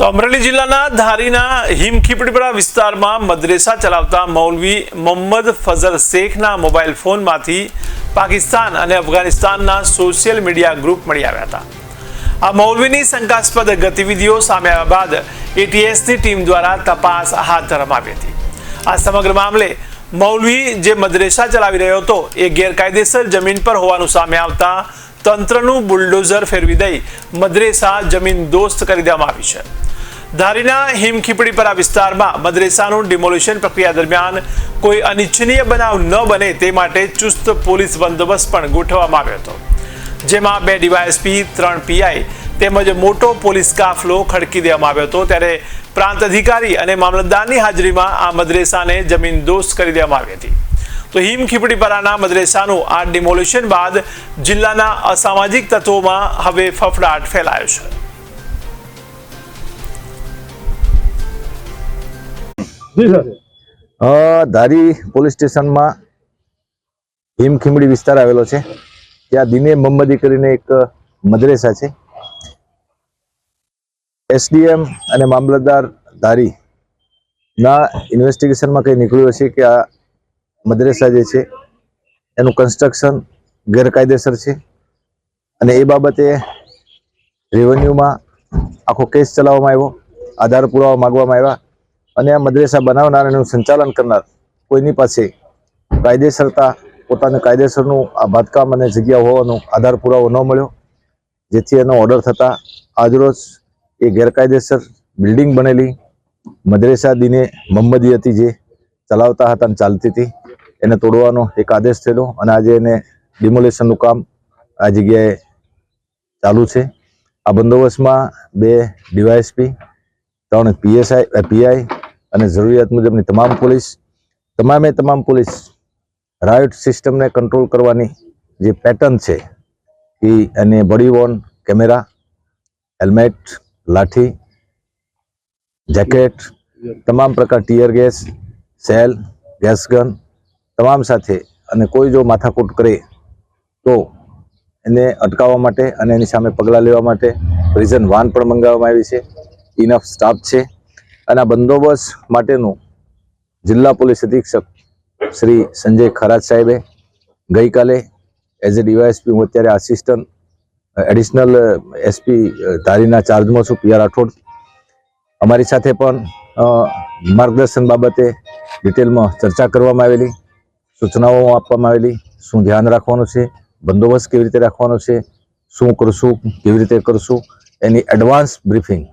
તો અમરેલી જિલ્લાના ધારીના હિમખીપડીપરા વિસ્તારમાં મદ્રેસા ચલાવતા મૌલવી મોહમ્મદ ફઝલ શેખના મોબાઈલ ફોનમાંથી પાકિસ્તાન અને અફઘાનિસ્તાનના સોશિયલ મીડિયા ગ્રુપ મળી આવ્યા હતા। આ મૌલવીની શંકાસ્પદ ગતિવિધિઓ સામે આવ્યા બાદ એટીએસની ટીમ દ્વારા તપાસ હાથ ધરવામાં આવી હતી। આ સમગ્ર મામલે મૌલવી જે મદ્રેસા ચલાવી રહ્યો હતો એ ગેરકાયદેસર જમીન પર હોવાનું સામે આવતા તંત્રનું બુલડોઝર ફેરવી દઈ મદ્રેસા જમીન દોસ્ત કરી દેવામાં આવી છે। ધારીના હિમખીપડીપરા વિસ્તારમાં મદ્રેસાનું ડિમોલિશન પ્રક્રિયા દરમિયાન કોઈ અનિચ્છનીય બનાવ ન બને તે માટે ચુસ્ત પોલીસ બંદોબસ્ત પણ ગોઠવવામાં આવ્યો હતો, જેમાં 2 ડીવાયએસપી 3 પીઆઈ તેમજ મોટો પોલીસ કાફલો ખડકી દેવામાં આવ્યો હતો। ત્યારે પ્રાંત અધિકારી અને મામલતદારની હાજરીમાં આ મદ્રેસાને જમીન દોસ્ત કરી દેવામાં આવી હતી। તો હિમખીપડીપરાના મદ્રેસાનું આ ડિમોલિશન બાદ જિલ્લાના અસામાજિક તત્વોમાં હવે ફફડાટ ફેલાયો છે। ધારી પોલીસ સ્ટેશનમાં હિમખીમડી વિસ્તાર આવેલો છે। ત્યાં દિને મોહમ્મદી કરીને એક મદ્રેસા છે। એસડીએમ અને મામલતદાર ધારી ના ઇન્વેસ્ટિગેશનમાં કંઈ નીકળ્યું હશે કે આ મદ્રેસા જે છે એનું કન્સ્ટ્રક્શન ગેરકાયદેસર છે અને એ બાબતે રેવન્યુમાં આખો કેસ ચલાવવામાં આવ્યો, આધાર પુરાવા માગવામાં આવ્યા અને આ મદ્રેસા બનાવનાર અને સંચાલન કરનાર કોઈની પાસે કાયદેસરતા પોતાનું કાયદેસરનું આ બાંધકામ અને જગ્યા હોવાનો આધાર પુરાવો ન મળ્યો, જેથી એનો ઓર્ડર થતાં આજરોજ એ ગેરકાયદેસર બિલ્ડિંગ બનેલી મદ્રેસા દિને મોહમ્મદી હતી જે ચલાવતા હતા અને ચાલતી હતી એને તોડવાનો એક આદેશ થયેલો અને આજે એને ડિમોલેશનનું કામ આ જગ્યાએ ચાલુ છે। આ બંદોબસ્તમાં 2 ડીવાયએસપી 3 પીઆઈ અને જરૂરિયાત મુજબની તમામ પોલીસ રાયોટ સિસ્ટમને કંટ્રોલ કરવાની જે પેટર્ન છે એ અને બોડી વોર્ન કેમેરા, હેલ્મેટ, લાઠી, જેકેટ, તમામ પ્રકાર tear gas, cell, gas gun તમામ સાથે અને કોઈ જો માથાકૂટ કરે તો એને અટકાવવા માટે અને એની સામે પગલાં લેવા માટે પ્રિઝન વાન પણ મંગાવવામાં આવી છે, ઇનફ સ્ટાફ છે અને આ બંદોબસ્ત માટેનું જિલ્લા પોલીસ અધિક્ષક શ્રી સંજય ખરાજ સાહેબે ગઈકાલે એઝ એ ડીવાયએસપી હું અત્યારે આસિસ્ટન્ટ એડિશનલ એસપી ધારીના ચાર્જમાં છું પીઆર રાઠોડ, અમારી સાથે પણ માર્ગદર્શન બાબતે ડિટેલમાં ચર્ચા કરવામાં આવેલી, સૂચનાઓ આપવામાં આવેલી, શું ધ્યાન રાખવાનું છે, બંદોબસ્ત કેવી રીતે રાખવાનો છે, શું કરશું, કેવી રીતે કરશું એની એડવાન્સ બ્રીફિંગ